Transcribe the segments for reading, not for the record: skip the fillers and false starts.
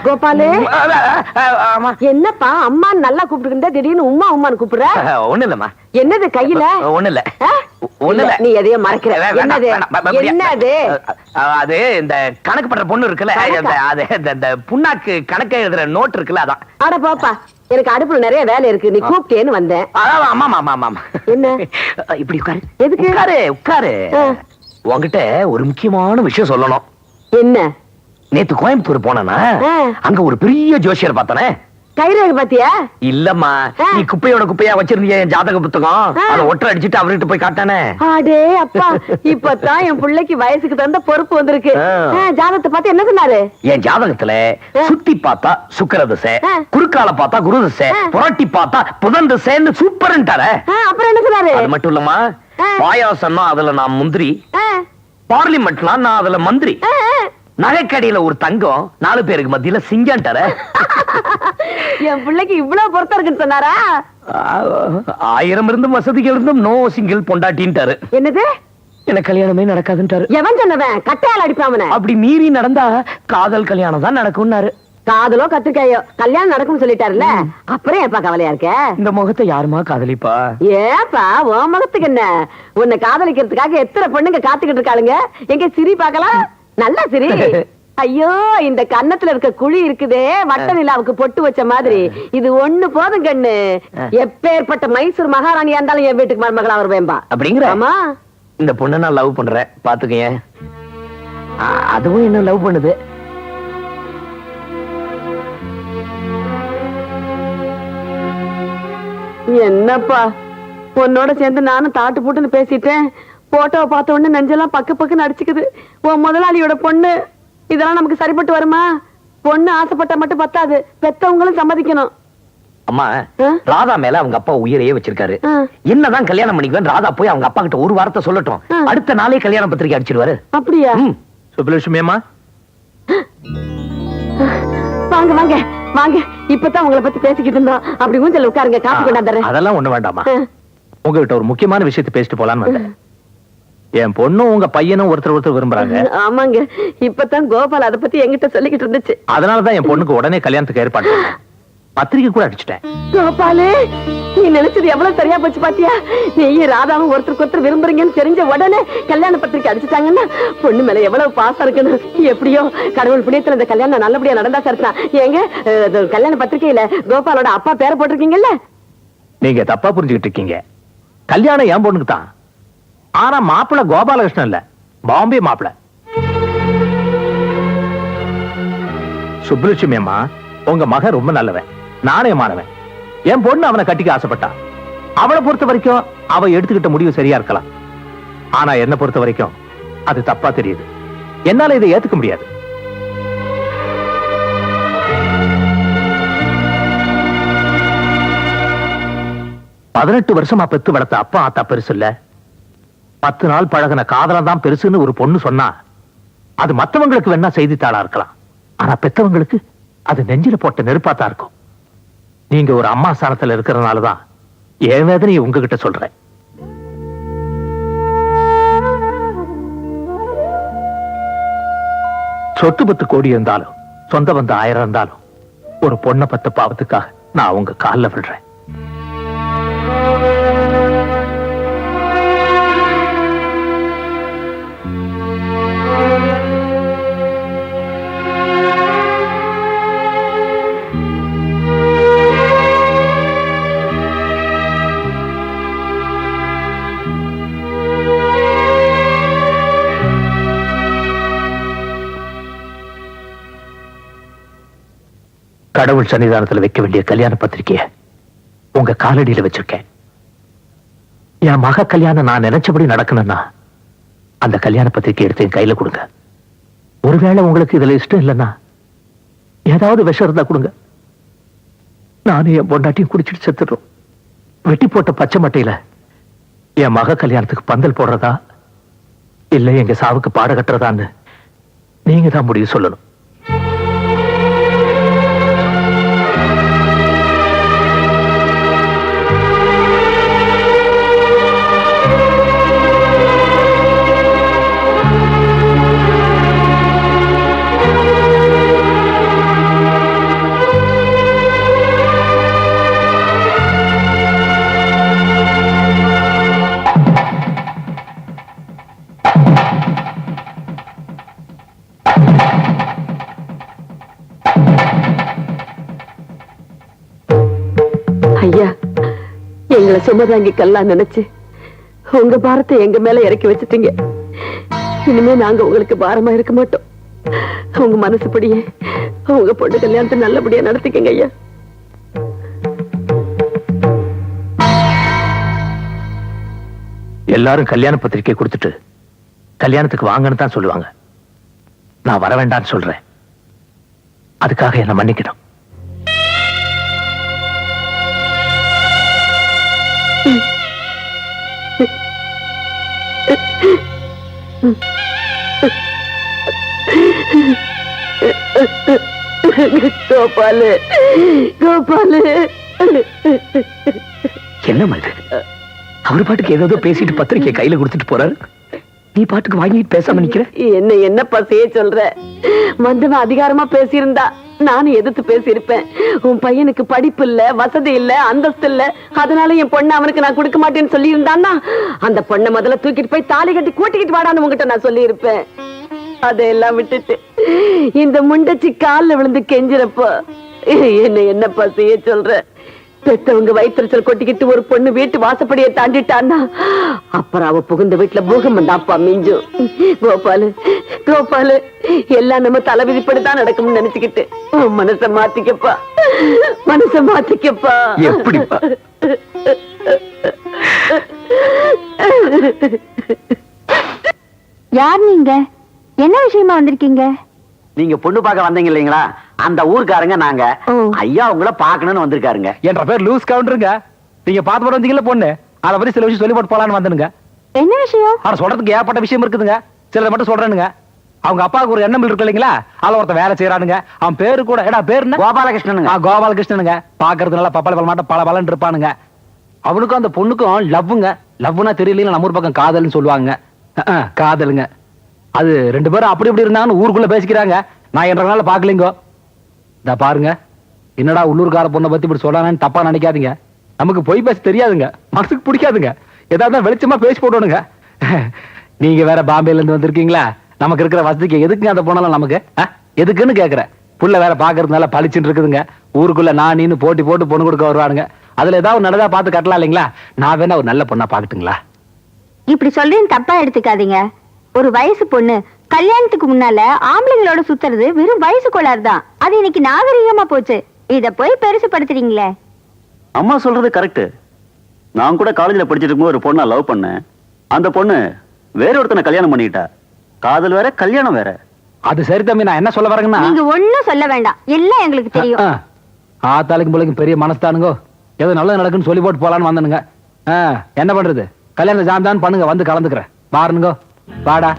கோபாலு, என்னப்பா அம்மா நல்லா கூப்பிட்டு திடீர்னு உம்மா உம்மான்னு கூப்பிடுற? ஒண்ணு இல்லம்மா. என்னது கையில? ஒண்ணு இல்ல. நீ எதையும் மறைக்கிற. என்னது? அது இந்த கணக்கு பண்ற பொண்ணு இருக்குல்ல, அது இந்த புண்ணாக்கு கணக்கு எழுதுற நோட் இருக்குல்ல, அதான். அட பாப்பா, எனக்கு அடுப்புல நிறைய வேலை இருக்கு, நீ கூப்பிட்டேன்னு வந்தேன். என்ன இப்படி உட்காரு. எதுக்கு? உட்காரு உட்காரு. உன்கிட்ட ஒரு முக்கியமான விஷயம் சொல்லணும். என்ன? நேத்து கோயம்புத்தூர் போனா அங்க ஒரு பெரிய ஜோசியர் பார்த்தனே. கைரேகை பாத்தியா? இல்லம்மா, நீ குப்பையோட குப்பையா வச்சிருந்தீங்க என் ஜாதக புத்தகம், அதை ஒற்றை அடிச்சுட்டு அவர்கிட்ட போய் காட்டானே. அடே அப்பா, இப்பதான் என் பிள்ளைக்கு வயசுக்கு தகுந்த பொறுப்பு வந்திருக்கு. ஜாதகத்தை பார்த்து என்ன சொன்னாரு? என் ஜாதகத்துல சுத்தி பார்த்தா சுக்கிர திசை, குறுக்கால பார்த்தா குரு திசை, புரட்டி பார்த்தா புதன் திசைன்னு சூப்பர்ன்ட்டாரே. அப்புறம் என்ன சொன்னாரு? அது மட்டும் இல்லம்மா, பாயாசம்னா அதுல நான் முந்திரி, பார்லிமெண்ட்லாம் நான் அதுல மந்திரி, நகைக்கடியில ஒரு தங்கம், 4 பேருக்கு மத்தியில சிங்கம்ட்டாரே. என் பிள்ளைக்கு இவ்வளவு பொறுத்த இருக்குன்னு சொன்னாரா? 1000 இருந்தும் வசதிகள் இருந்தும் நோ சிங்கிள் பொண்டாட்டின்ட்டாரு. என்னது? எனக்கு கல்யாணமே நடக்காதுன்ட்டாரு. எவன் சொன்னவன்? கட்டையால் அடிப்பாமன. அப்படி மீறி நடந்தா காதல் கல்யாணம் தான் நடக்கும்னாரு. காதலோ கத்திரிக்காயோ கல்யாணம் நடக்கும்னு சொல்லிட்டாருல்ல, அப்புறம் ஏப்பா கவலையா இருக்க? இந்த முகத்தை யாருமா காதலிப்பா? ஏப்பா உன் முகத்துக்கு என்ன? உன்னை காதலிக்கிறதுக்காக எத்தனை பொண்ணுங்க காத்துக்கிட்டு இருக்காளுங்க. எங்க சிரி பாக்கலாம், நல்லா சிரி. ஐயோ, இந்த கன்னத்துல இருக்க குழி இருக்குதே, வட்ட நிலாவுக்கு பொட்டு வச்ச மாதிரி, இது ஒண்ணு போதும் கண்ணு. எப்பேற்பட்ட மைசூர் மகாராணியா இருந்தாலும் என் வீட்டுக்கு மருமகளா வருவேன்பா. அப்படிங்கிற? ஆமா. இந்த பொண்ணை நான் லவ் பண்றேன், பாத்துக்கேன். அதுவும் என்ன லவ் பண்ணுது. என்னப்பா, உன்னோட சேர்ந்து நானும் தாட்டு போட்டுன்னு பேசிட்டேன். போட்டோவை பார்த்த உடனே நெஞ்செல்லாம் பக்கு பக்குன்னு அடிச்சுக்குது. உன் முதலாளியோட பொண்ணு, இதெல்லாம் நமக்கு சரிப்பட்டு வருமா? பொண்ணு ஆசைப்பட்ட மட்டும் பத்தாது, பெத்தவங்களும் சம்மதிக்கணும். அம்மா, ராதா மேல அவங்க அப்பா உயிரையே வச்சிருக்காரு. என்னதான் கல்யாணம் பண்ணிக்குவேன், ராதா போய் அவங்க அப்பா கிட்ட ஒரு வார்த்தை சொல்லட்டும், அடுத்த நாளே கல்யாண பத்திரிக்கை அடிச்சிருவாரு. அப்படியா? சுப்புலட்சுமி அம்மா, வாங்க வாங்க வாங்க. இப்பதான் உங்களை பத்தி பேசிக்கிட்டு இருந்தோம். அப்படி ஊஞ்சல் உட்காருங்க, காப்பி கொண்டாந்துறேன். அதெல்லாம் ஒண்ணு வேண்டாமா, உங்ககிட்ட ஒரு முக்கியமான விஷயத்தை பேசிட்டு போலான்னு வந்தேன். என் பொண்ணும் உங்க பையனும் ஒருத்தர் விரும்புறாங்க. ஆமாங்க, இப்பதான் கோபால் அதை பத்தி என்கிட்ட சொல்லிக்கிட்டு இருந்துச்சு. அதனாலதான் என் பொண்ணுக்கு உடனே கல்யாணத்துக்கு ஏற்பாடு பண்ணேன். பத்திரிக்கை கூட அடிச்சுட்டேன். கோபாலே, நீ நினைச்சது எவ்வளவு சரியா போச்சு பாத்தியா? நீ ராதாவும் ஒருத்தருக்கு விரும்புறீங்கன்னு தெரிஞ்ச உடனே கல்யாண பத்திரிக்கை அடிச்சுட்டாங்கன்னா பொண்ணு மேல எவ்வளவு பாசம் இருக்குன்னு. எப்படியோ கடவுள் புண்ணியத்துல இந்த கல்யாணம் நல்லபடியா நடந்தா சரிதான். ஏங்க, கல்யாண பத்திரிக்கையில கோபாலோட அப்பா பேரை போட்டிருக்கீங்கல்ல? நீங்க தப்பா புரிஞ்சுக்கிட்டு இருக்கீங்க. கல்யாணம் என் பொண்ணுக்கு தான், ஆனா மாப்பிள்ள கோபாலகிருஷ்ணன் இல்ல, பாம்பே மாப்பிள்ள. சுப்புலட்சுமி அம்மா, உங்க மகன் ரொம்ப நல்லவன், நாணயமானவன். என் பொண்ணு அவனை கட்டிக்க ஆசைப்பட்டா. அவளை பொறுத்த வரைக்கும் அவ எடுத்துக்கிட்ட முடிவு சரியா இருக்கலாம். ஆனா என்ன பொறுத்த வரைக்கும் அது தப்பா தெரியுது. என்னால இதை ஏத்துக்க முடியாது. பதினெட்டு வருஷமா பெத்து வளர்த்த அப்பா ஆத்தா பெருசு இல்ல, 10 நாள் பழகின காதலம் தான் பெருசுன்னு ஒரு பொண்ணு சொன்னா அது மத்தவங்களுக்கு வேணா செய்தித்தாளா இருக்கலாம். ஆனா பெத்தவங்களுக்கு அது நெஞ்சில போட்ட நெருப்பாத்தான் இருக்கும். நீங்க ஒரு அம்மா ஸ்தானத்துல இருக்கிறதுனாலதான் என் வேதனையை உங்ககிட்ட சொல்றேன். சொத்து 10 கோடி இருந்தாலும், சொந்த பந்து 1000 இருந்தாலும், ஒரு பொண்ணை பத்த பாவத்துக்காக நான் உங்க காலில் விடுறேன். கடவுள் சன்னிதானத்தில் வைக்க வேண்டிய கல்யாண பத்திரிகைய உங்க காலடியில வச்சிருக்கேன். என் மக கல்யாணம் நான் நினைச்சபடி நடக்கணும்னா அந்த கல்யாண பத்திரிகை எடுத்து என் கையில கொடுங்க. ஒருவேளை உங்களுக்கு இதுல இஷ்டம் இல்லைன்னா ஏதாவது விஷம் இருந்தா கொடுங்க. நானும் என் பொண்டாட்டியும் குடிச்சிட்டு செத்துடுறோம். வெட்டி போட்ட பச்சை மட்டையில என் மக கல்யாணத்துக்கு பந்தல் போடுறதா இல்ல எங்க சாவுக்கு பாட கட்டுறதான்னு நீங்க தான் முடிவு சொல்லணும். எங்களை சுமதாங்கி கல்லாம் நினைச்சு உங்க பாரத்தை எங்க மேல இறக்கி வச்சுட்டீங்க. இனிமே நாங்க உங்களுக்கு பாரமா இருக்க மாட்டோம். உங்க மனசுப்படியே உங்க பொண்ணு கல்யாணத்தை நல்லபடியா நடத்திக்கங்க ஐயா. எல்லாரும் கல்யாண பத்திரிக்கை கொடுத்துட்டு கல்யாணத்துக்கு வாங்கன்னு தான் சொல்லுவாங்க. நான் வர வேண்டாம்னு சொல்றேன். அதுக்காக என்ன மன்னிக்கணும். கோபாலு, கோபாலு, என்ன மாதிரி அவர் பாட்டுக்கு ஏதோ பேசிட்டு பத்திரிக்கை கையில கொடுத்துட்டு போறாரு. நீ பாட்டுக்கு வாங்கிட்டு பேசாம நிக்கிற. என்ன பசையே சொல்ற? மந்தவன் அதிகாரமா பேசியிருந்தா நானும் எதிர்த்து பேசியிருப்பேன். உன் பையனுக்கு படிப்பு இல்ல, வசதி இல்ல, அந்தஸ்து இல்ல, அதனால என் பொண்ணு அவனுக்கு நான் கொடுக்க மாட்டேன்னு சொல்லி இருந்தான்னா அந்த பொண்ணை முதல்ல தூக்கிட்டு போய் தாலி கட்டி கூட்டிக்கிட்டு வாடான்னு உங்ககிட்ட நான் சொல்லி இருப்பேன். அதையெல்லாம் விட்டுட்டு இந்த முண்டச்சி கால்ல விழுந்து கெஞ்சிறப்போ என்ன பசையே சொல்ற? பெத்தவங்க வயிற்றுச்சல் கொட்டிக்கிட்டு ஒரு பொண்ணு வீட்டு வாசப்படியை தாண்டிட்டான்னா அப்புறம் அவ புகுந்த வீட்டுல பூகம்பம் தான்ப்பா மிஞ்சும். கோபாலு, கோபாலு, எல்லாம் நம்ம தலைவிதிப்படிதான் நடக்கும்னு நினைச்சுக்கிட்டு மனச மாத்திக்கப்பா, மனச மாத்திக்கப்பா. எப்படிப்பா? யார் நீங்க? என்ன விஷயமா வந்திருக்கீங்க? நீங்க பொண்ணு பார்க்க வந்தீங்க இல்லீங்களா, அந்த ஊர்க்காரங்க நாங்க. ஐயா உங்களை பார்க்கணும்னு வந்திருக்காருங்க. என்ற பேர் லூஸ் கவுண்டருங்க. நீங்க பார்த்து போட்டு வந்தீங்கல்ல பொண்ணு, அதை பத்தி சில விஷயம் சொல்லி போட்டு போலான்னு வந்துனுங்க. என்ன விஷயம்? அவர் சொல்றதுக்கு ஏற்பட்ட விஷயம் இருக்குதுங்க. சிலதை மட்டும் சொல்றேனுங்க. அவங்க அப்பாவுக்கு ஒரு எண்ணம் இருக்கு இல்லைங்களா, அதுல ஒருத்த வேலை செய்யறானுங்க. அவன் பேரு கூட பேரு என்ன? கோபாலகிருஷ்ணனுங்க. கோபாலகிருஷ்ணனுங்க. பாக்குறதுனால பப்பள மாட்ட பல பலன் இருப்பானுங்க. அவனுக்கும் அந்த பொண்ணுக்கும் லவ்வுங்க. லவ்னா தெரியல, நம்ம ஊர் பக்கம் காதல்னு சொல்லுவாங்க. காதலுங்க. அது ரெண்டு பேரும் அப்படி இப்படி இருந்தாங்கன்னு ஊருக்குள்ள பேசிக்கிறாங்க. நான் என்றனால பாக்கலீங்க. இத பாருங்க, என்னடா உள்ளூர்கார பொண்ணை பத்தி இப்படி சொல்றானு தப்பா நினைக்காதீங்க. நமக்கு போய் பேச தெரியாதுங்க, மனசுக்கு பிடிக்காதுங்க. ஏதாவது வெளிச்சமா பேசி போடணுங்க. நீங்க வேற பாம்பேல இருந்து வந்திருக்கீங்களா? நமக்கு இருக்கிற வசதிக்கு எதுக்குங்க அந்த பொண்ணெல்லாம் நமக்கு? எதுக்குன்னு கேக்குறேன். புள்ள வேற பாக்குறதுனால பளிச்சுட்டு இருக்குதுங்க. ஊருக்குள்ள நான் நீனு போட்டி போட்டு பொண்ணு கொடுக்க வருவானுங்க. அதுல ஏதாவது நடந்தா பார்த்து கட்டலாம் இல்லைங்களா? நான் வேணா ஒரு நல்ல பொண்ணா பாக்கட்டுங்களா? இப்படி சொல்றேன்னு தப்பா எடுத்துக்காதீங்க. ஒரு வயசு பொண்ணு கல்யாணத்துக்கு முன்னால ஆம்பளைங்களோட சுத்துறது வெறும் வயசு கோளாறு தான். அது இன்னைக்கு நாகரிகமா போச்சு. இத போய் பெருசுபடுத்துறீங்களே. அம்மா சொல்றது கரெக்ட். நான் கூட காலேஜ்ல படிச்சிட்டு இருக்கும்போது ஒரு பொண்ணை லவ் பண்ணேன். அந்த பொண்ணு வேற ஒருத்தனை கல்யாணம் பண்ணிட்டா. காதல் வேற, கல்யாணம் வேற. அது சரி தம்பி, நான் என்ன சொல்ல வரேங்கன்னா, நீங்க ஒண்ணும் சொல்ல வேண்டாம், எல்லாம் எங்களுக்கு தெரியும். ஆத்தாளுக்கும் பிள்ளைக்கும் பெரிய மனஸ்தானுங்கோ. ஏதோ நல்லது நடக்குன்னு சொல்லி போட்டு போலான்னு வந்தனுங்க. என்ன பண்றது, கல்யாணம் ஜாம்தான் பண்ணுங்க, வந்து கலந்துக்கிறேன். பாருங்கோ, வாடா.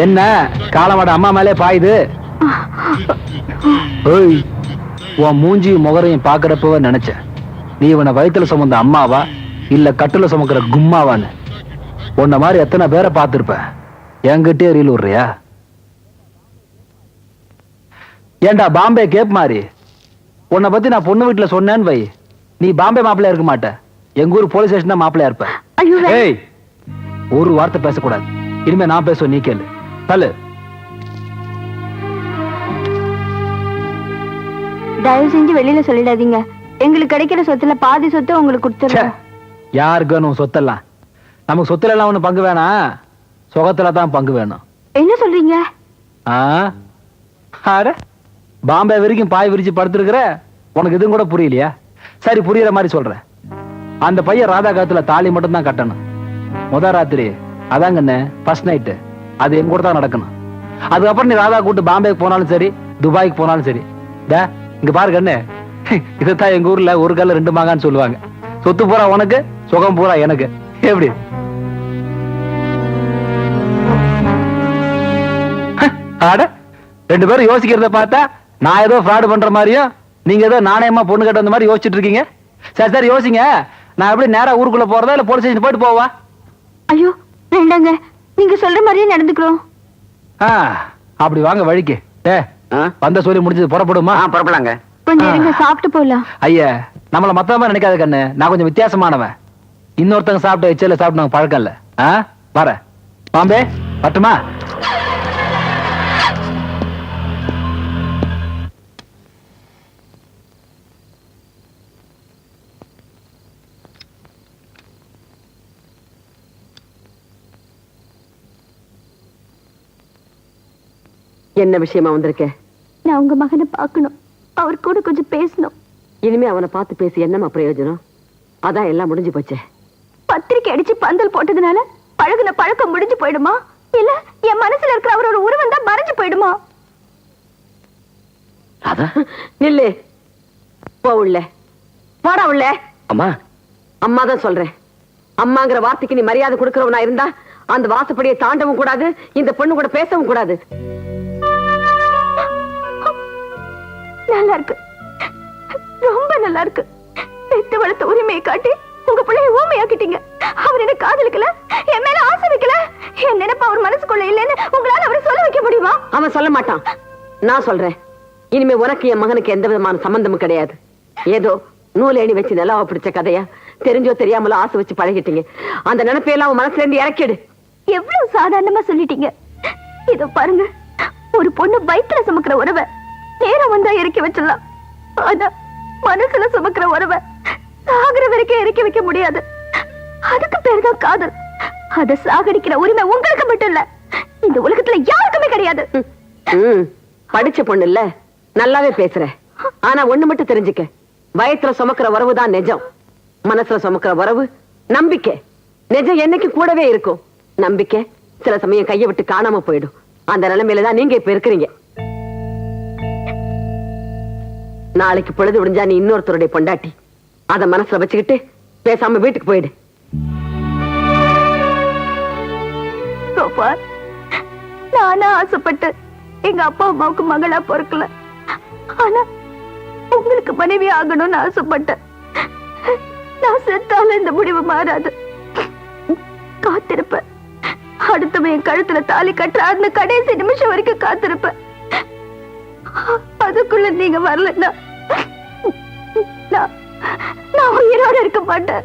என்ன காலமாட அம்மா மேலே பாயுது? உன் மூஞ்சி முகரையும் பாக்குறப்ப நினைச்சேன், நீ இவனை வயிற்றுல சுமந்த அம்மாவா இல்ல கட்டுல சுமக்கிற கும்மாவான்னு. உன்ன மாதிரி எத்தனை பேரை பார்த்திருப்ப, என்கிட்டே ரீல் விடுறியா? ஏண்டா பாம்பே கேப் மாதிரி, உன்னை பத்தி நான் பொண்ணு வீட்டுல சொன்னேன்னு வை, நீ பாம்பே மாப்பிள்ளையா இருக்க மாட்ட, எங்க ஊர் போலீஸ் ஸ்டேஷன் தான் மாப்பிள்ளையா இருப்ப. ஏய், ஒரு வார்த்தை பேசக்கூடாது. இனிமே நான் பேசுவேன், நீ கேளு. தள்ளு. தயவு செஞ்சு வெளியில சொல்லிடாதீங்க. எங்களுக்கு கிடைக்கிற சொத்துல பாதி சொத்து உங்களுக்கு கொடுத்துருவோம். யாருக்கு வேணும் சொத்தெல்லாம்? நமக்கு சொத்துல எல்லாம் ஒண்ணு பங்கு வேணாம், சுகத்துல தான் பங்கு வேணும். என்ன சொல்றீங்க? பாம்பே வரைக்கும் பாய் விரிச்சு படுத்திருக்கிற, உனக்கு இதுவும் கூட புரியலையா? சரி, புரியுற மாதிரி சொல்றேன். அந்த பையன் ராதா காத்துல தாலி மட்டும் தான் கட்டணும். முதல் ராத்திரி அதாங்கண்ணே ஃபர்ஸ்ட் நைட்டு, அது எங்க கூட தான் நடக்கணும். அதுக்கப்புறம் நீ ராதா கூட்டு பாம்பேக்கு போனாலும் சரி, துபாய்க்கு போனாலும் சரி. இங்க பாரு கண்ணு, இதைத்தான் எங்க ஊர்ல ஒரு கல்ல ரெண்டு மாங்கான்னு சொல்லுவாங்க. சொத்து பூரா உனக்கு, சுகம் பூரா எனக்கு. எப்படி? ஆட ரெண்டு பேரும் யோசிக்கிறத பார்த்தா நான் ஏதோ ஃப்ராட் பண்ற மாதிரியும், நீங்க ஏதோ நாணயமா பொண்ணு கட்ட வந்த மாதிரி யோசிச்சுட்டு இருக்கீங்க. சரி சரி யோசிங்க. நான் எப்படி நேரா ஊருக்குள்ள போறதா இல்ல போலீஸ் ஸ்டேஷன் போயிட்டு போவா? ஐயோ வேண்டாங்க, நீங்க சொல்ற மாதிரியே நடந்துக்கிறோம். அப்படி வாங்க வழிக்கு. வந்த சொல்லி முடிஞ்சது, புறப்படுமா? புறப்படலாங்க. கொஞ்சம் இருங்க, சாப்பிட்டு போலாம். ஐயா, நம்மள மத்தவமா நினைக்காத கண்ணு, நான் கொஞ்சம் வித்தியாசமானவன். இன்னொருத்தங்க சாப்பிட்ட எச்சல சாப்பிட்டு நாங்க பழக்கம் இல்ல. வர பாம்பே பட்டுமா? என்ன விஷயமா வந்திருக்க? நான் உங்க மகனை பார்க்கணும், அவர் கூட கொஞ்சம் பேசணும். இனிமே அவனை பார்த்து பேசி என்னமா பிரயோஜனம்? அதான் எல்லாம் முடிஞ்சு போச்சே. பத்திரிக்கை அடிச்சு பந்தல் போட்டதுனால பழகுன பழக்கம் முடிஞ்சு போயிடுமா, இல்ல என் மனசுல இருக்கிற அவரோட உருவம் தான் மறைஞ்சு போயிடுமா? ராதா, நில்லு, போ உள்ள, போடா உள்ள. அம்மா. அம்மா தான் சொல்றேன். அம்மாங்கிற வார்த்தைக்கு நீ மரியாதை கொடுக்கறவனா இருந்தா அந்த வாசப்படியை தாண்டவும் கூடாது, இந்த பொண்ணு கூட பேசவும் கூடாது. நல்லா இருக்கு, ரொம்ப நல்லா இருக்கு. பெத்து வளர்த்த உரிமையை காட்டி உங்க பிள்ளைய ஊமையாக்கிட்டீங்க. அவர் என்ன காதலிக்கல, என் மேல ஆசை வைக்கல, என் நினைப்பு அவர் மனசுக்குள்ள இல்லைன்னு உங்களால அவரை சொல்ல வைக்க முடியுமா? அவன் சொல்ல மாட்டான், நான் சொல்றேன். இனிமே உனக்கு என் மகனுக்கு எந்த விதமான சம்பந்தமும் கிடையாது. ஏதோ நூலேணி வச்சு நிலாவை பிடிச்ச கதையா, தெரிஞ்சோ தெரியாமலோ ஆசை வச்சு பழகிட்டீங்க. அந்த நினைப்பையெல்லாம் அவன் மனசுல இருந்து இறக்கிடு. எவ்வளவு சாதாரணமா சொல்லிட்டீங்க. இதோ பாருங்க, ஒரு பொண்ணு வயிற்றுல சுமக்கிற உறவை நேரம் வந்தா இறக்கி வச்சிடலாம். ஆனா மனசுல சுமக்கிற உறவை சாகர வரைக்கும் இறக்கி வைக்க முடியாது. அதுக்கு பேருதான் காதல். அதை சாகடிக்கிற உரிமை உங்களுக்கு மட்டும் இல்ல, இந்த உலகத்துல யாருக்குமே கிடையாது. படிச்ச பொண்ணு இல்ல, நல்லாவே பேசுற. ஆனா ஒண்ணு மட்டும் தெரிஞ்சுக்க, வயத்துல சுமக்கிற உறவு தான் நிஜம். மனசுல சுமக்கிற உறவு நம்பிக்கை. நிஜம் என்னைக்கு கூடவே இருக்கும், நம்பிக்கை சில சமயம் கையை விட்டு காணாம போயிடும். அந்த நிலைமையில தான் நீங்க இப்ப இருக்கிறீங்க. நாளைக்கு பொழுது விடிஞ்சா நீ இன்னொருத்தருடைய பொண்டாட்டி. அத மனசுல வச்சுக்கிட்டு பேசாம வீட்டுக்கு போயிடு. நானா ஆசைப்பட்டு எங்க அப்பா அம்மாவுக்கு மகளா பொறுக்கல, ஆனா உங்களுக்கு மனைவி ஆகணும்னு ஆசைப்பட்டேன். நான் செத்தாலும் இந்த முடிவு மாறாது. காத்திருப்பேன். அடுத்தவன் என் கழுத்துல தாலி கட்டுற அந்த கடைசி நிமிஷம் வரைக்கும் காத்திருப்பேன். அதுக்குள்ள நீங்க வரலன்னா நான் உயிரோட இருக்க மாட்டேன்.